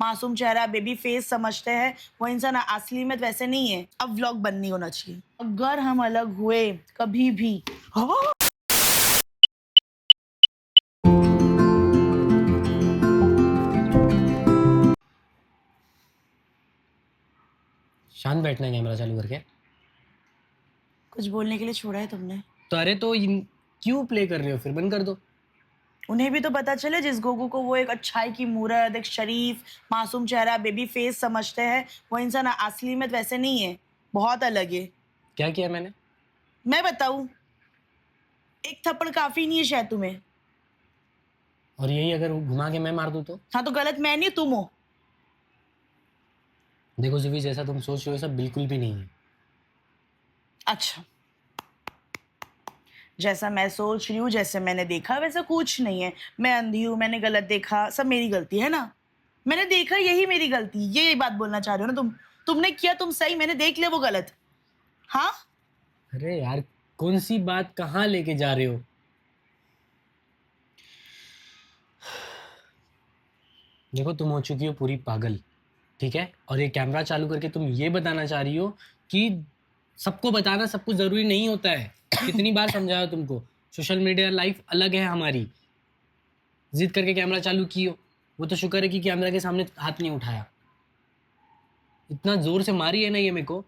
मासूम चेहरा, baby face समझते हैं, वो इंसान असली में वैसे नहीं है। अब व्लॉग बंद नहीं होना चाहिए। अगर हम अलग हुए कभी भी शांत बैठना है कैमरा चालू करके। कुछ बोलने के लिए छोड़ा है तुमने? तो अरे तो क्यों प्ले कर रहे हो, फिर बंद कर दो। उन्हें भी तो पता चले जिस गोगू को वो एक अच्छाई की मूरत, एक शरीफ मासूम चेहरा, बेबी फेस समझते हैं, वो इंसान असली में वैसे नहीं है, बहुत अलग है। क्या किया मैंने? मैं बताऊं? एक थप्पड़ काफी नहीं है शायद तुम्हें। और यही अगर घुमा के मैं मार दूं तो? हाँ तो गलत मैं नहीं, तुम हो। देखो जुवी, जैसा तुम सोच रहे हो सब बिल्कुल भी नहीं है। अच्छा, जैसा मैं सोच रही हूँ, जैसे मैंने देखा वैसा कुछ नहीं है। मैं अंधी हूँ, मैंने गलत देखा, सब मेरी गलती है ना। मैंने देखा, यही मेरी गलती, ये बात बोलना चाह रहे हो ना तुम? तुमने किया तुम सही, मैंने देख लिया वो गलत। हाँ अरे यार, कौन सी बात कहाँ लेके जा रहे हो? देखो, तुम हो चुकी हो पूरी पागल, ठीक है? और ये कैमरा चालू करके तुम ये बताना चाह रही हो कि सबको बताना सब कुछ जरूरी नहीं होता है। कितनी बार समझाया तुमको, सोशल मीडिया लाइफ अलग है हमारी। जिद करके कैमरा चालू कियो, वो तो शुक्र है कि कैमरा के सामने हाथ नहीं उठाया। इतना जोर से मारी है ना ये मेरे को।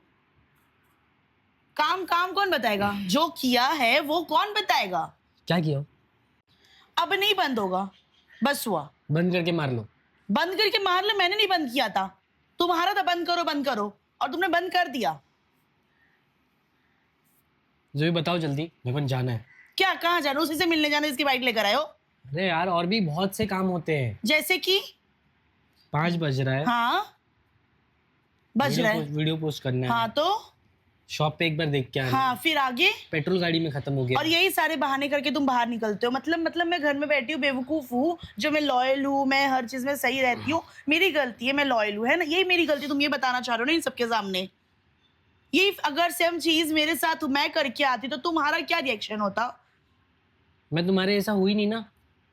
काम काम कौन बताएगा? जो किया है वो कौन बताएगा? क्या किया? अब नहीं बंद होगा, बस हुआ। बंद करके मार लो। बंद करके मार ले, मैंने नहीं बंद किया था, तुम्हारा था बंद करो बंद करो, और तुमने बंद कर दिया। जो भी बताओ जल्दी, मेरे को जाना है। क्या, कहाँ जाना? उसी से मिलने जाना जिसकी बाइक लेकर आए हो? अरे यार, और भी बहुत से काम होते हैं। जैसे कि? 5 बज रहा है। हाँ बज रहा है। वीडियो पोस्ट करना है। हाँ तो? शॉप पे एक बार देख के आना। हाँ फिर आगे? पेट्रोल गाड़ी में खत्म हो गया। और यही सारे बहाने करके तुम बाहर निकलते हो। मतलब मैं घर में बैठी हूँ, बेवकूफ हूँ, जो मैं लॉयल हूँ, मैं हर चीज में सही रहती हूँ, मेरी गलती है, मैं लॉयल हूँ, है ना? यही मेरी गलती, तुम ये बताना चाह रहे हो ना इन सबके सामने? ये अगर सेम चीज मेरे साथ मैं करके आती तो तुम्हारा क्या रिएक्शन होता? मैं तुम्हारे ऐसा हुई नहीं ना।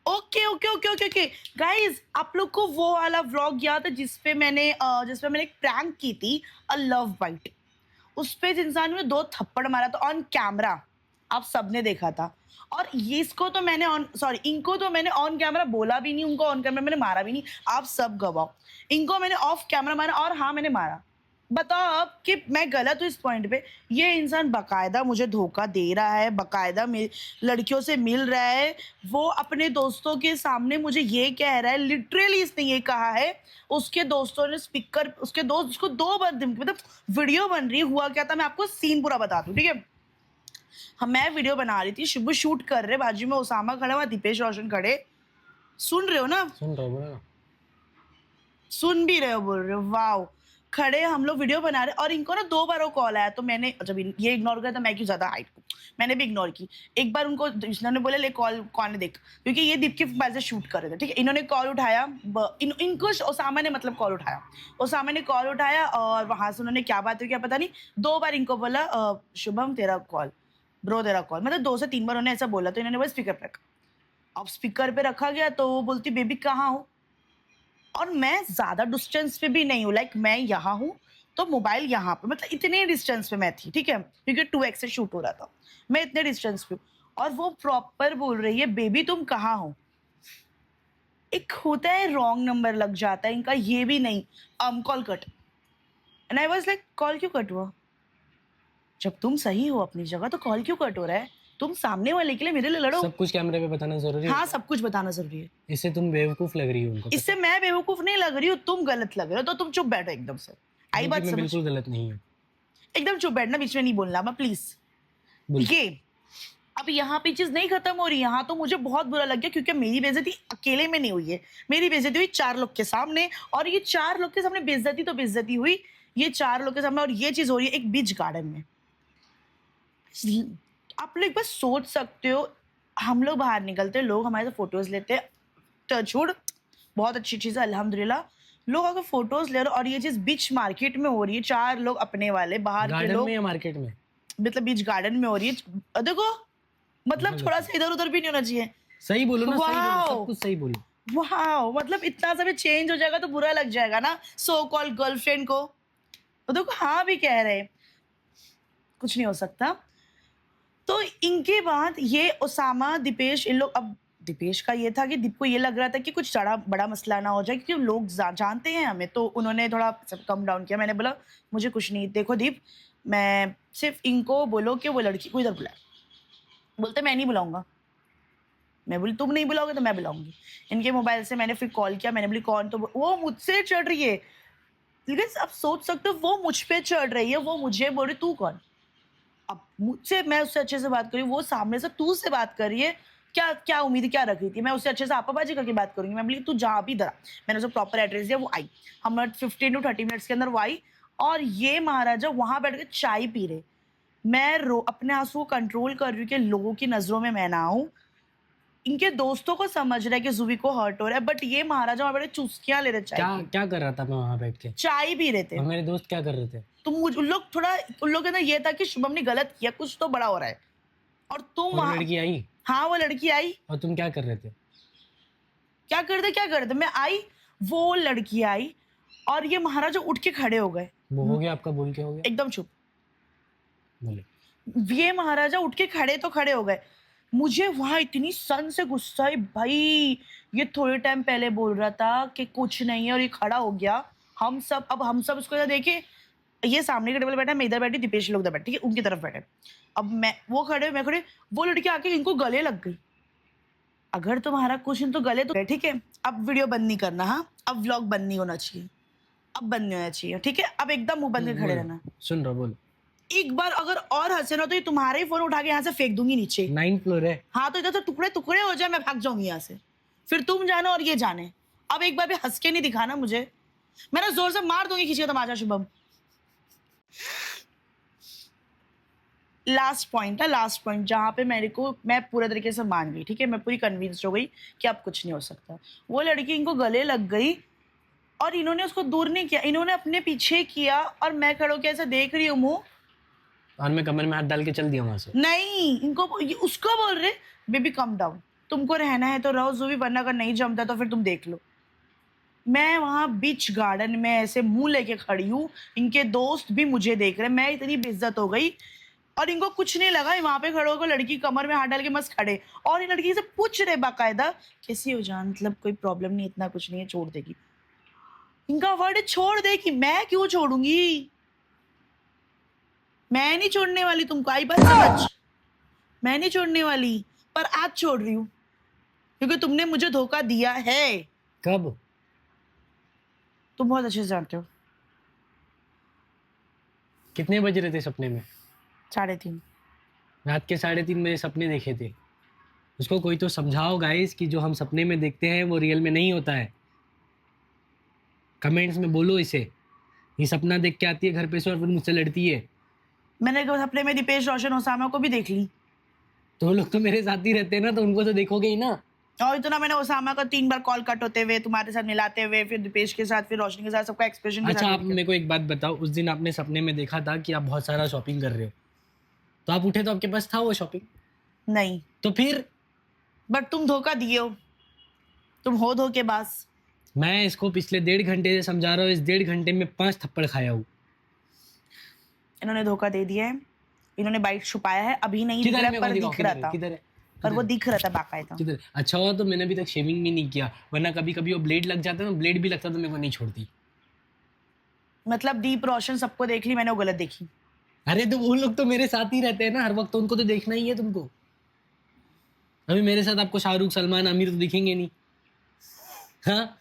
Okay okay okay okay okay guys, आप लोग को वो वाला व्लॉग याद है जिसपे मैंने एक प्रैंक की थी, अ लव बाइट? उस पे इस इंसान ने 2 थप्पड़ मारा था ऑन कैमरा, आप सबने देखा था। और ये इसको तो मैंने इनको तो मैंने ऑन कैमरा बोला भी नहीं, उनको ऑन कैमरा मैंने मारा भी नहीं, आप सब गवाह। इनको मैंने ऑफ कैमरा मारा, और हाँ मैंने मारा। बताओ अब कि मैं गलत हूँ इस पॉइंट पे? ये इंसान बकायदा मुझे धोखा दे रहा है, बकायदा लड़कियों से मिल रहा है, वो अपने दोस्तों के सामने मुझे ये कह रहा है, लिटरली इसने ये कहा है, उसके दोस्तों ने स्पीकर, उसके दोस्त उसको 2 बार मतलब वीडियो बन रही, हुआ क्या था मैं आपको सीन पूरा बता दूं, ठीक है? हम मैं वीडियो बना रही थी, शुभ शूट कर रहे, बाजू में ओसामा खड़ा हुआ, दीपेश रोशन खड़े, सुन रहे हो ना? सुन रहा हूँ, बोलो ना। सुन भी रहे हो, बोल रहे हो, वाओ। खड़े हम लोग वीडियो बना रहे, और इनको ना 2 बार वो कॉल आया, तो मैंने जब ये इग्नोर किया तो मैं क्यों ज्यादा हाइट हूँ, मैंने भी इग्नोर की। एक बार उनको इन्होंने बोला ले कॉल कौन है देख, क्योंकि ये दीप के मोबाइल से शूट कर रहे थे, ठीक है? इन्होंने कॉल उठाया, इनको ओसामा ने मतलब कॉल उठाया, ओसामा ने कॉल उठाया, और वहां से उन्होंने क्या बात हुई क्या पता नहीं, 2 बार इनको बोला शुभम तेरा कॉल, ब्रो तेरा कॉल, मतलब 2 से 3 बार उन्होंने ऐसा बोला, तो इन्होंने बोला स्पीकर पे रखा। अब स्पीकर पे रखा गया तो वो बोलती बेबी कहाँ हो, और मैं ज्यादा डिस्टेंस पे भी नहीं हूँ, लाइक मैं यहाँ हूँ तो मोबाइल यहाँ पे, मतलब इतने डिस्टेंस पे मैं थी, ठीक है? क्योंकि 2x से शूट हो रहा था, मैं इतने डिस्टेंस पे हूँ, और वो प्रॉपर बोल रही है बेबी तुम कहाँ हो। एक होता है रॉन्ग नंबर लग जाता है इनका, ये भी नहीं, call cut. And I was like call क्यों कट हुआ? जब तुम सही हो अपनी जगह तो कॉल क्यों कट हो रहा है? तुम सामने वाले के लिए मेरे लिए लड़ो। सब कुछ कैमरे पे बताना जरूरी है? हाँ सब कुछ बताना जरूरी है। इससे तुम बेवकूफ लग रही हो उनको। इससे मैं बेवकूफ नहीं लग रही हूँ, तुम गलत लग रहे हो, तो तुम चुप बैठो एकदम से। आई बात मैं समझ? बिल्कुल गलत नहीं हूँ। एकदम चुप बैठना, बीच में नहीं बोलना प्लीज। बोल। ये अब यहाँ पे चीज नहीं खत्म हो रही, यहाँ तो मुझे बहुत बुरा लग गया, क्योंकि मेरी बेइज्जती अकेले में नहीं हुई है, मेरी बेइज्जती हुई 4 लोग के सामने, और ये 4 लोग के सामने बेइज्जती तो बेइज्जती हुई, ये 4 लोग के सामने, और ये चीज हो रही है एक बीच गार्डन में। आप लोग बस सोच सकते हो, हम लोग बाहर निकलते हैं, लोग हमारे से फोटोज लेते हैं, टचवुड बहुत अच्छी चीज है अल्हम्दुलिल्लाह, लोग अगर फोटोज ले रहे हो, और ये चीज बीच मार्केट में हो रही है, 4 लोग अपने वाले, बाहर के गार्डन लोग में या मार्केट में? मतलब बीच गार्डन में हो रही है, देखो मतलब थोड़ा सा इधर उधर भी नहीं होना चाहिए। सही बोलो ना, सही बोलो, वाओ सब कुछ सही बोलो। वाओ! मतलब इतना सा भी चेंज हो जाएगा तो बुरा लग जाएगा ना सो कॉल्ड गर्लफ्रेंड को। वो देखो हाँ भी कह रहे हैं, कुछ नहीं हो सकता। तो इनके बाद ये ओसामा, दीपेश इन लोग अब दीपेश का ये था कि दीप को ये लग रहा था कि कुछ बड़ा बड़ा मसला ना हो जाए क्योंकि लोग जानते हैं हमें, तो उन्होंने थोड़ा सब कम डाउन किया। मैंने बोला मुझे कुछ नहीं, देखो दीप, मैं सिर्फ इनको बोलो कि वो लड़की को इधर बुलाए। बोलते मैं नहीं बुलाऊंगा। मैं बोली तुम नहीं बुलाओगे तो मैं बुलाऊंगी। इनके मोबाइल से मैंने फिर कॉल किया, मैंने बोली कौन, तो वो मुझसे चढ़ रही है। लेकिन आप सोच सकते हो वो मुझ पे चढ़ रही है, वो मुझे बोल रही तू कौन। अब मुझसे, मैं उससे अच्छे से बात कर रही हूँ, वो सामने से तू से बात कर रही है। क्या क्या उम्मीद क्या रख रही थी, मैं उससे अच्छे से आपाबाजी करके बात करूंगी। मैं बोली तू जहाँ भी इधर आ। मैंने उसको प्रॉपर एड्रेस दिया, वो आई। हम 15 to 30 मिनट्स के अंदर वो आई। और ये महाराजा वहां बैठ के चाय पी रहे। मैं अपने आंसू को कंट्रोल कर रही हूँ कि लोगों की नजरों में मैं ना आऊं। इनके दोस्तों को समझ रहा है कि जुबी को हर्ट हो रहा है, बट ये महाराजा वहां बैठे चुस्कियां ले रहे चाय क्या की। क्या कर रहा था मैं वहां बैठ के? चाय पी रहे थे। और मेरे दोस्त क्या कर रहे थे? तो उन लोग थोड़ा, उन लोग के अंदर ये था कि शुभम ने गलत किया, कुछ तो बड़ा हो रहा है। और तुम और वहां, लड़की आई? हाँ वो लड़की आई। और तुम क्या कर रहे थे? क्या कर दे, मैं आई, वो लड़की आई, और ये महाराजा उठ के खड़े हो गए। वो हो गया आपका, बोल के हो गया? एकदम चुप। बोले। ये महाराजा उठ के खड़े तो खड़े हो गए। मुझे वहां इतनी सन से गुस्सा है भाई। ये थोड़े टाइम पहले बोल रहा था कि कुछ नहीं है और ये खड़ा हो गया। हम सब उसको इधर देखे। ये सामने के टेबल बैठा है, मैं इधर बैठी, दीपेश लोग इधर बैठे, ठीक है, उनकी तरफ बैठे। अब मैं खड़े, वो लड़की आके इनको गले लग गई। अगर तुम्हारा कुछ नहीं तो गले तो, ठीक है। अब वीडियो बंद नहीं करना, हाँ अब व्लॉग बंद नहीं होना चाहिए, अब बंद नहीं होना चाहिए, ठीक है। अब एकदम मुंह बंद करके खड़े बोलो, रहना। सुन रहा, बोल। एक बार अगर और हंसे ना तो ये तुम्हारा ही फोन उठा के यहाँ से फेंक दूंगी नीचे। 9th फ्लोर है। हाँ तो इधर से टुकड़े टुकड़े हो जाए, मैं भाग जाऊंगी यहाँ से। फिर तुम जानो और ये जाने। अब एक बार भी हंस के नहीं दिखाना मुझे, मैं ना जोर से मार दूंगी खींच के तमाचा शुभम। लास्ट पॉइंट है, लास्ट पॉइंट जहाँ पे मैं पूरे तरीके से मान गई, ठीक है, मैं पूरी कन्विंस्ड हो गई कि अब कुछ नहीं हो सकता। वो लड़की इनको गले लग गई और इन्होंने उसको दूर नहीं किया, इन्होंने अपने पीछे किया और मैं खड़ो के ऐसे देख रही हूँ मुंह। और मैं कमर में हाथ डाल के चल दिया वहां से। नहीं, उसको बोल रहे बेबी कम डाउन, तुमको रहना है तो रहो जो भी, वरना अगर नहीं जमता तो फिर तुम देख लो। मैं वहां बीच गार्डन में ऐसे मुंह लेके खड़ी हूँ, इनके दोस्त भी मुझे देख रहे, मैं इतनी बेइज्जत हो गई। और इनको कुछ नहीं लगा, वहां पे खड़े होकर लड़की कमर में हाथ डाल के मस्त खड़े, और ये लड़की से पूछ रहे बाकायदा कैसी हो जान, मतलब कोई प्रॉब्लम नहीं, इतना कुछ नहीं है, छोड़ देगी। इनका वर्ड छोड़ देगी, मैं क्यों छोड़ूंगी, मैं नहीं छोड़ने वाली तुमको, आई बात समझ। मैं नहीं छोड़ने वाली, पर आज छोड़ रही हूँ क्योंकि तुमने मुझे धोखा दिया है। कब? तुम बहुत अच्छे से जानते हो। कितने बज रहे थे सपने में? 3:30। रात के 3:30 मेरे सपने देखे थे। उसको कोई तो समझाओ गाइस कि जो हम सपने में देखते हैं वो रियल में नहीं होता है। कमेंट्स में बोलो इसे। ये सपना देख के आती है घर पे से और फिर मुझसे लड़ती है। मैंने सपने में दीपेश रोशन ओसामा को भी देख ली। तो वो लोग तो मेरे साथ ही रहते हैं ना, तो उनको तो देखोगे ही ना। और इतना मैंने ओसामा का 3 बार कॉल कट होते हुए, तुम्हारे साथ मिलाते हुए, फिर दीपेश के साथ, फिर रोशनी के साथ, सबका एक्सप्रेशन के अच्छा, साथ आप मेरे को एक बात बताओ, उस दिन आपने सपने में देखा था कि आप बहुत सारा शॉपिंग कर रहे हो, तो आप उठे तो आपके पास था वो शॉपिंग? नहीं, तो फिर? बट तुम धोखा दिए हो, तुम हो धोखेबाज। मैं इसको पिछले 1.5 घंटे से समझा रहा हूँ, इस 1.5 घंटे में 5 थप्पड़ खाया हूँ। इन्होंने धोखा दे दिया है, इन्होंने बाइट छुपाया है, अभी नहीं दिख रहा पर दिख रहा था, किधर है? पर वो दिख रहा था बाकायदा। किधर? अच्छा हुआ तो मैंने अभी तक शेविंग भी नहीं किया, वरना कभी कभी वो ब्लेड लग जाता ना, ब्लेड भी लगता तो मेरे को नहीं छोड़ती। मतलब दीप रोशन सबको देख ली, मैंने वो गलत देखी। अरे तो वो लोग तो मेरे साथ ही रहते हैं ना हर वक्त, तो उनको तो देखना ही है तुमको। अभी मेरे साथ आपको शाहरुख, सलमान, आमिर तो दिखेंगे नहीं। हाँ,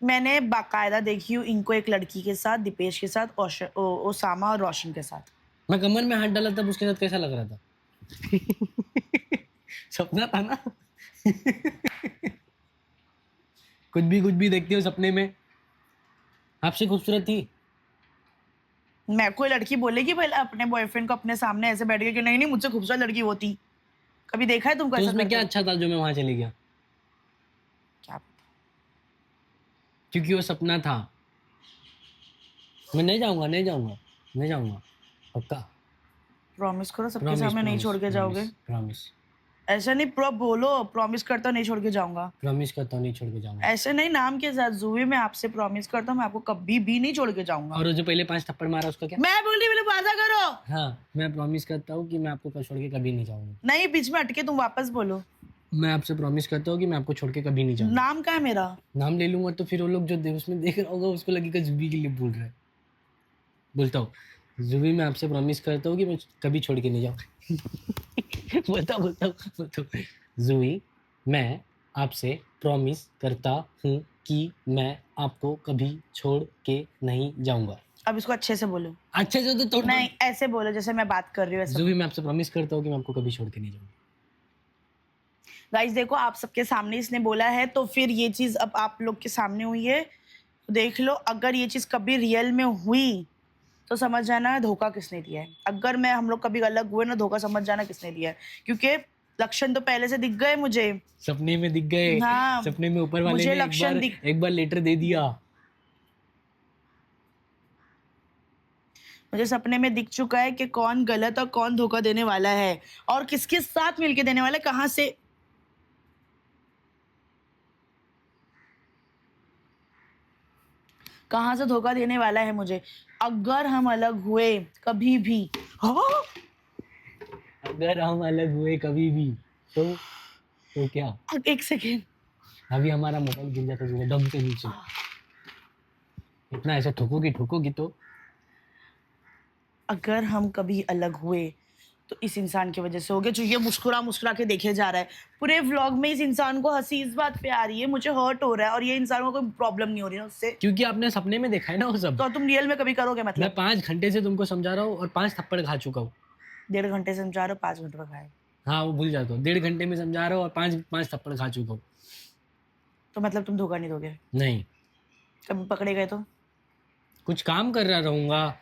मैंने बाकायदा देखी हूँ इनको एक लड़की के साथ, दीपेश के साथ, ओसामा और रोशन के साथ। मैं कमर में हाथ डाला तब उसके साथ कैसा लग रहा था? सपना था ना। कुछ भी देखते हो सपने में। आपसे खूबसूरत थी। मैं, कोई लड़की बोलेगी पहले अपने बॉयफ्रेंड को अपने सामने ऐसे बैठ के कि नहीं नहीं मुझसे खूबसूरत लड़की वो थी? कभी देखा है तुमको तो ऐसा उसमें करते क्या हुए? अच्छा था जो मैं वहां चली गया? क्या? क्योंकि वो सपना था। मैं नहीं जाऊंगा, नहीं जाऊंगा, नहीं जाऊंगा, पक्का। प्रॉमिस करो सबके प्रॉमिस सामने नहीं प्रॉमिस छोड़ के प्रॉमिस जाओगे। प्रॉमिस। ऐसा नहीं, प्रो बोलो, प्रॉमिस करता हूँ नहीं छोड़ के जाऊंगा। प्रॉमिस करता हूँ नहीं छोड़ के जाऊंगा। ऐसे नहीं, नाम के साथ, जूही मैं आपसे प्रॉमिस करता हूँ मैं आपको कभी भी नहीं छोड़ के जाऊंगा। और वो जो पहले 5 थप्पड़ मारा उसका क्या? मैं बोली बोले वादा करो। हाँ, मैं प्रॉमिस करता हूँ कि मैं आपको छोड़ के कभी नहीं जाऊंगा। नहीं, बीच में अटके, तुम वापस बोलो। मैं आपसे प्रॉमिस करता हूँ कि मैं आपको छोड़ के कभी नहीं जाऊंगा। नाम क्या है मेरा? नाम ले लूंगा तो फिर वो लोग जो उसमें देख रहा होगा उसको लगेगा जुबी के लिए बोल रहा है। बोलता हूँ, जुबी मैं आपसे प्रॉमिस करता हूँ कि मैं कभी छोड़ के नहीं जाऊंगा। बोलता हूँ, जुबी मैं आपसे प्रॉमिस करता हूँ कि मैं आपको कभी छोड़ के नहीं जाऊंगा। अब इसको अच्छे से बोलो। अच्छे से तो नहीं, ऐसे बोलो जैसे मैं बात कर रही हूँ, ऐसे। जुबी मैं आपसे प्रॉमिस करता हूँ कि मैं आपको कभी छोड़ के नहीं जाऊंगा। गाइस देखो, आप सबके सामने इसने बोला है, तो फिर ये चीज अब आप लोग के सामने हुई है, तो देख लो। अगर ये चीज कभी रियल में हुई तो समझ जाना धोखा किसने दिया है। अगर मैं हम लोग कभी अलग हुए ना, धोखा समझ जाना किसने दिया है, क्योंकि लक्षण तो पहले से दिख गए मुझे। सपने में दिख गए। हाँ, सपने में ऊपर वाले मुझे ने लक्षण एक बार लेटर दे दिया। मुझे सपने में दिख चुका है कि कौन गलत और कौन धोखा देने वाला है, और किसके साथ मिलके देने वाला है, कहाँ से धोखा देने वाला है मुझे। अगर हम अलग हुए कभी भी, हाँ, अगर हम अलग हुए कभी भी तो क्या? एक सेकेंड, अभी हमारा मोबाइल गिर जाता है डम के नीचे। इतना ऐसे ठोकोगी तो अगर हम कभी अलग हुए तो इस इंसान की वजह से हो गया, जो ये मुस्कुरा मुस्कुरा के देखे जा रहा है पूरे व्लॉग में। इस इंसान को हंसी इस बात पे आ रही है, मुझे हर्ट हो रहा है, और ये इंसान को कोई प्रॉब्लम नहीं हो रही है उससे। क्योंकि आपने सपने में देखा है ना वो सब। तो तुम रियल में कभी करोगे? मैं मतलब 5 घंटे से तुमको समझा रहा हूँ और 5 थप्पड़ खा चुका हूँ। 1.5 घंटे से समझा रहे हो, 5 घंटे का खाए, हाँ वो भूल जाता हूँ। 1.5 घंटे में समझा रहा हूँ और 5 थप्पड़ खा चुका हूँ। तो मतलब तुम धोखा नहीं दोगे? नहीं, कभी पकड़े गए तो? कुछ काम कर रहा रहूंगा।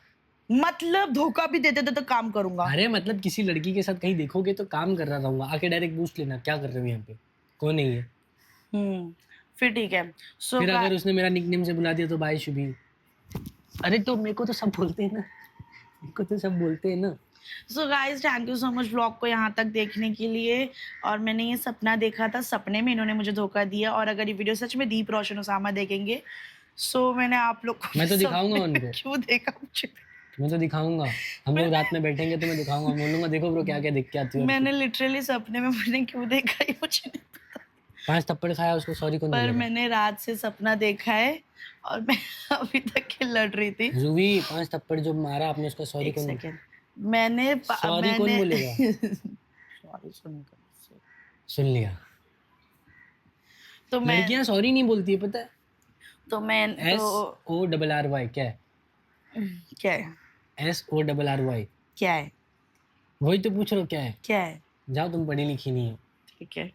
मतलब धोखा भी देते थे तो काम करूंगा? अरे मतलब किसी लड़की के साथ कहीं देखोगे तो काम कर रहा रहूंगा। आके डायरेक्ट पूछ लेना क्या कर रहे हो यहाँ पे, कौन नहीं है। फिर ठीक है। सो फिर अगर उसने मेरा निकनेम से बुला दिया तो बाय शुभी। अरे तो मेरे को तो सब बोलते हैं ना, मेरे को तो सब बोलते हैं ना। So guys, thank you so much vlog को यहाँ तक देखने के लिए। और मैंने ये सपना देखा था, सपने में इन्होंने मुझे धोखा दिया, और अगर ये वीडियो सच में दीप रोशन उसामा देखेंगे, सो मैंने आप लोग को मैं तो दिखाऊंगा सपने में उनको। क्यों देखा मुझे, मैं तो दिखाऊंगा। हम लोग रात में बैठेंगे तो मैं दिखाऊंगा, बोलूंगा देखो ब्रो क्या क्या देख के आती हो। मैंने लिटरली सपने में मैंने क्यों देखा ये मुझे नहीं पता, 5 थप्पड़ खाया उसको सॉरी कौन पर बोलेगा? मैंने रात से सपना देखा है और मैं अभी तक के लड़ रही थी। जुबी 5 थप्पड़ जो मारा आपने उसका सॉरी एक कौन सेकेंड, मैंने सॉरी कौन बोलेगा? सॉरी सुन लिया। तो मैं लड़कियां सॉरी नहीं बोलती है पता है। तो मैं SORRY क्या है? क्या है SORRY क्या है वही तो पूछ रहा हूँ क्या है। क्या है? जाओ तुम पढ़ी लिखी नहीं हो। ठीक है।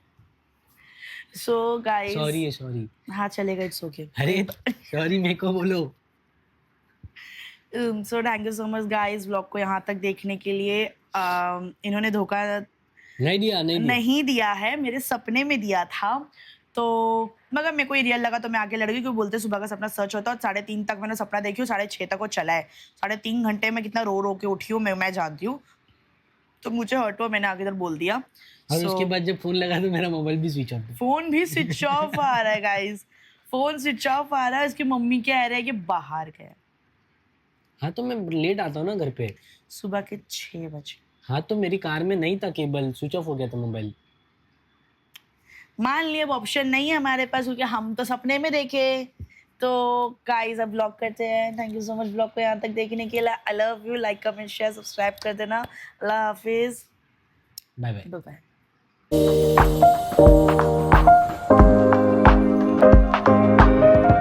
सो गाइस, सॉरी है सॉरी। हाँ चलेगा, इट्स ओके। अरे सॉरी मेरे को बोलो। So thank you so much guys vlog को यहाँ तक देखने के लिए। इन्होंने धोखा नहीं दिया है, मेरे सपने में दिया था, तो मगर मेरे को ये रियल लगा तो मैं आगे लड़ गई, क्योंकि बोलते सुबह का सपना सच होता है। और 3:30 तक मैंने सपना देखी हूँ, 6:30 तक वो चला है। 3.5 घंटे में कितना रो रो के उठी हूँ मैं जानती हूँ, तो मुझे हर्ट हुआ, मैंने आगे इधर बोल दिया। और उसके बाद जब फोन लगा तो मेरा मोबाइल भी स्विच ऑफ। फोन भी स्विच ऑफ आ रहा है गाइस, फोन स्विच ऑफ आ रहा है। इसकी मम्मी कह रही है कि बाहर गए। हाँ तो मैं लेट आता हूँ ना घर पे, सुबह के 6 बजे। हाँ तो मेरी कार में नहीं था केबल, स्विच ऑफ हो गया था मोबाइल। मान लिया, अब ऑप्शन नहीं है हमारे पास, क्योंकि हम तो सपने में देखे। तो गाइस अब ब्लॉग करते हैं। Thank you so much blog को यहाँ तक देखने के लिए। I love you, like comment share subscribe कर देना। अल्लाह हाफिज, बाय बाय। Bye bye.